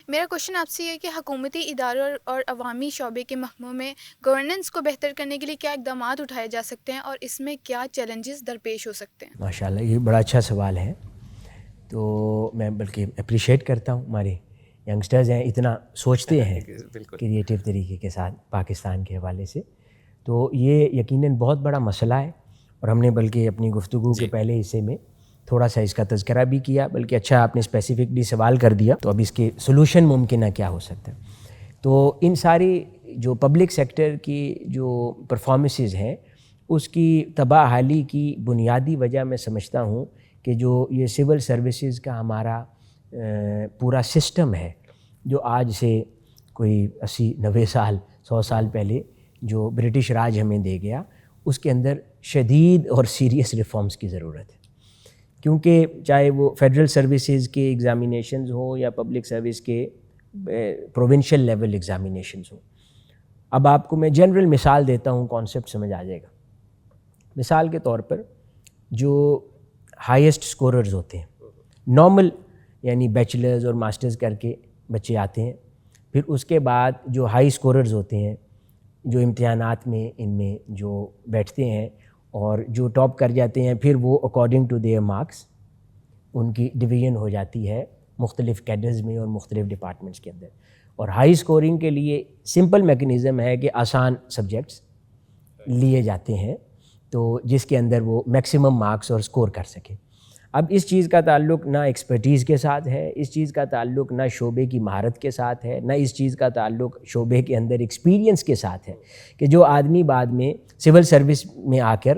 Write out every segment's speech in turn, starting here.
میرا کوشچن آپ سے یہ ہے کہ حکومتی اداروں اور عوامی شعبے کے محکموں میں گورننس کو بہتر کرنے کے لیے کیا اقدامات اٹھائے جا سکتے ہیں اور اس میں کیا چیلنجز درپیش ہو سکتے ہیں؟ ماشاءاللہ یہ بڑا اچھا سوال ہے. تو میں بلکہ اپریشیٹ کرتا ہوں ہمارے ینگسٹرز ہیں اتنا سوچتے ہیں کریٹیو طریقے کے ساتھ پاکستان کے حوالے سے. تو یہ یقیناً بہت بڑا مسئلہ ہے اور ہم نے بلکہ اپنی گفتگو کے پہلے حصے میں تھوڑا سا اس کا تذکرہ بھی کیا, بلکہ اچھا آپ نے اسپیسیفکلی سوال کر دیا. تو اب اس کے سلوشن ممکنہ کیا ہو سکتا ہے؟ تو ان ساری جو پبلک سیکٹر کی جو پرفارمنسز ہیں اس کی تباہ حالی کی بنیادی وجہ میں سمجھتا ہوں کہ جو یہ سول سروسز کا ہمارا پورا سسٹم ہے جو آج سے کوئی 80-90 سال 100 سال پہلے جو برٹش راج ہمیں دے گیا, اس کے اندر شدید اور سیریس ریفارمز کی ضرورت ہے. کیونکہ چاہے وہ فیڈرل سروسز کے ایگزامینیشنز ہوں یا پبلک سروس کے پروونشل لیول ایگزامینیشنز ہوں. اب آپ کو میں جنرل مثال دیتا ہوں, کانسیپٹ سمجھ آ جائے گا. مثال کے طور پر جو ہائیسٹ اسکوررز ہوتے ہیں, نارمل یعنی بیچلرز اور ماسٹرز کر کے بچے آتے ہیں, پھر اس کے بعد جو ہائی اسکوررز ہوتے ہیں جو امتحانات میں ان میں جو بیٹھتے ہیں اور جو ٹاپ کر جاتے ہیں, پھر وہ اکارڈنگ ٹو دیئر مارکس ان کی ڈویژن ہو جاتی ہے مختلف کیڈرز میں اور مختلف ڈپارٹمنٹس کے اندر. اور ہائی اسکورنگ کے لیے سمپل میکنزم ہے کہ آسان سبجیکٹس لیے جاتے ہیں تو جس کے اندر وہ میکسیمم مارکس اور اسکور کر سکے. اب اس چیز کا تعلق نہ ایکسپرٹیز کے ساتھ ہے, اس چیز کا تعلق نہ شعبے کی مہارت کے ساتھ ہے, نہ اس چیز کا تعلق شعبے کے اندر ایکسپیرینس کے ساتھ ہے کہ جو آدمی بعد میں سول سروس میں آ کر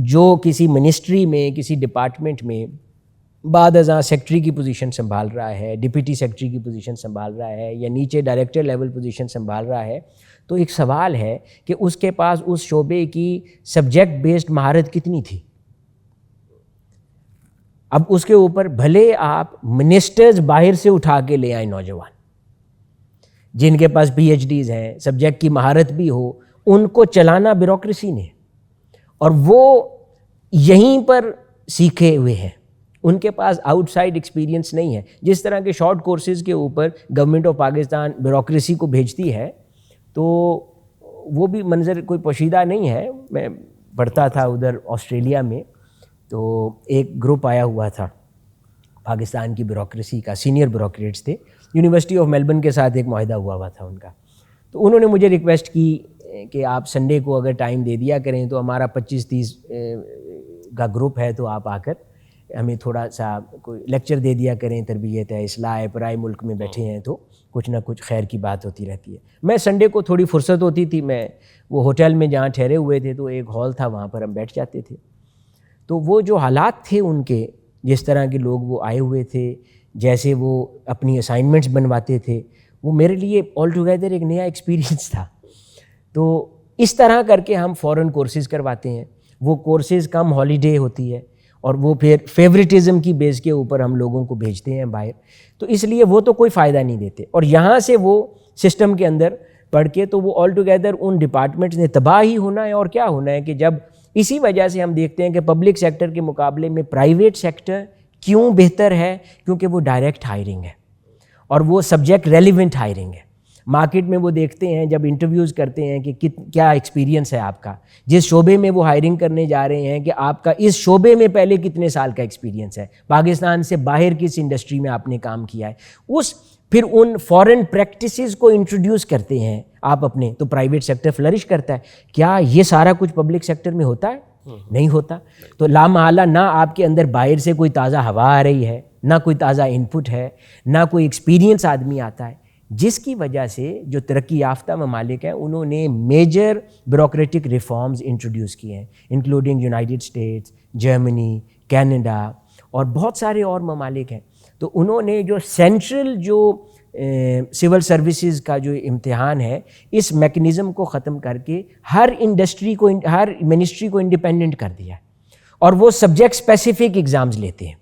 جو کسی منسٹری میں کسی ڈپارٹمنٹ میں بعد ازاں سیکٹری کی پوزیشن سنبھال رہا ہے, ڈپٹی سیکٹری کی پوزیشن سنبھال رہا ہے یا نیچے ڈائریکٹر لیول پوزیشن سنبھال رہا ہے, تو ایک سوال ہے کہ اس کے پاس اس شعبے کی سبجیکٹ بیسڈ مہارت کتنی تھی. اب اس کے اوپر بھلے آپ منسٹرز باہر سے اٹھا کے لے آئیں نوجوان جن کے پاس پی ایچ ڈیز ہیں, سبجیکٹ کی مہارت بھی ہو, ان کو چلانا بیوروکریسی نے, اور وہ یہیں پر سیکھے ہوئے ہیں, ان کے پاس آؤٹ سائڈ ایکسپیرینس نہیں ہے. جس طرح کے شارٹ کورسز کے اوپر گورنمنٹ آف پاکستان بیوروکریسی کو بھیجتی ہے تو وہ بھی منظر کوئی پوشیدہ نہیں ہے. میں پڑھتا تھا ادھر آسٹریلیا میں, تو ایک گروپ آیا ہوا تھا پاکستان کی بیوروکریسی کا, سینئر بیوروکریٹس تھے, یونیورسٹی آف میلبرن کے ساتھ ایک معاہدہ ہوا تھا ان کا. تو انہوں نے مجھے ریکویسٹ کی کہ آپ سنڈے کو اگر ٹائم دے دیا کریں تو ہمارا 25-30 کا گروپ ہے, تو آپ آ کر ہمیں تھوڑا سا کوئی لیکچر دے دیا کریں, تربیت ہے, اصلاح ہے, پرائے ملک میں بیٹھے ہیں تو کچھ نہ کچھ خیر کی بات ہوتی رہتی ہے. میں سنڈے کو تھوڑی فرصت ہوتی تھی, میں وہ ہوٹل میں جہاں ٹھہرے ہوئے تھے تو ایک ہال تھا, وہاں پر ہم بیٹھ جاتے تھے. تو وہ جو حالات تھے ان کے, جس طرح کے لوگ وہ آئے ہوئے تھے, جیسے وہ اپنی اسائنمنٹس بنواتے تھے, وہ میرے لیے آل ٹوگیدر ایک نیا ایکسپیرینس تھا. تو اس طرح کر کے ہم فورن کورسز کرواتے ہیں. وہ کورسز کم ہالیڈے ہوتی ہے اور وہ پھر فیوریٹزم کی بیس کے اوپر ہم لوگوں کو بھیجتے ہیں باہر, تو اس لیے وہ تو کوئی فائدہ نہیں دیتے. اور یہاں سے وہ سسٹم کے اندر پڑھ کے تو وہ آل ٹوگیدر ان ڈپارٹمنٹس نے تباہ ہی ہونا ہے. اور کیا ہونا ہے کہ جب اسی وجہ سے ہم دیکھتے ہیں کہ پبلک سیکٹر کے مقابلے میں پرائیویٹ سیکٹر کیوں بہتر ہے, کیونکہ وہ ڈائریکٹ ہائرنگ ہے اور وہ سبجیکٹ ریلیونٹ ہائرنگ ہے. مارکیٹ میں وہ دیکھتے ہیں جب انٹرویوز کرتے ہیں کہ کیا ایکسپیرینس ہے آپ کا, جس شعبے میں وہ ہائرنگ کرنے جا رہے ہیں کہ آپ کا اس شعبے میں پہلے کتنے سال کا ایکسپیرینس ہے, پاکستان سے باہر کس انڈسٹری میں آپ نے کام کیا ہے. پھر ان فورن پریکٹسز کو انٹروڈیوس کرتے ہیں آپ اپنے, تو پرائیویٹ سیکٹر فلرش کرتا ہے. کیا یہ سارا کچھ پبلک سیکٹر میں ہوتا ہے؟ نہیں ہوتا. تو لامحالہ نہ آپ کے اندر باہر سے کوئی تازہ ہوا آ رہی ہے, نہ کوئی تازہ ان پٹ ہے, نہ کوئی ایکسپیرینس آدمی آتا ہے, جس کی وجہ سے جو ترقی یافتہ ممالک ہیں انہوں نے میجر بیوروکریٹک ریفارمز انٹروڈیوس کیے ہیں, including United States, Germany, Canada اور بہت سارے اور ممالک ہیں. تو انہوں نے جو سینٹرل جو سول سروسز کا جو امتحان ہے, اس میکنزم کو ختم کر کے ہر انڈسٹری کو, ہر منسٹری کو انڈیپینڈنٹ کر دیا ہے, اور وہ سبجیکٹ اسپیسیفک ایگزامز لیتے ہیں,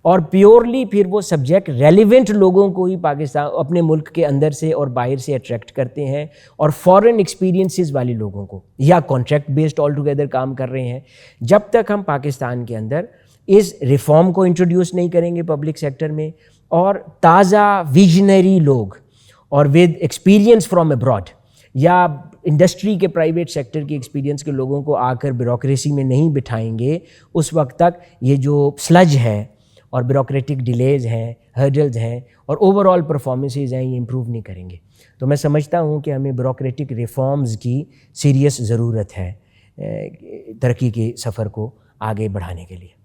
اور پیورلی پھر وہ سبجیکٹ ریلیونٹ لوگوں کو ہی پاکستان اپنے ملک کے اندر سے اور باہر سے اٹریکٹ کرتے ہیں, اور فورن ایکسپیرینسز والے لوگوں کو, یا کانٹریکٹ بیسڈ آل ٹوگیدر کام کر رہے ہیں. جب تک ہم پاکستان کے اندر اس ریفارم کو انٹروڈیوس نہیں کریں گے پبلک سیکٹر میں, اور تازہ ویژنری لوگ اور ود ایکسپیرینس فرام ابراڈ یا انڈسٹری کے پرائیویٹ سیکٹر کے ایکسپیرینس کے لوگوں کو آ کر بیوروکریسی میں نہیں بٹھائیں گے، اس وقت تک یہ جو سلج ہے اور بیوروکریٹک ڈیلیز ہیں، ہرڈلز ہیں اور اوور آل پرفارمنسز ہیں، یہ امپروو نہیں کریں گے. تو میں سمجھتا ہوں کہ ہمیں بیوروکریٹک ریفارمز کی سیریس ضرورت ہے ترقی کے سفر کو آگے بڑھانے کے لیے.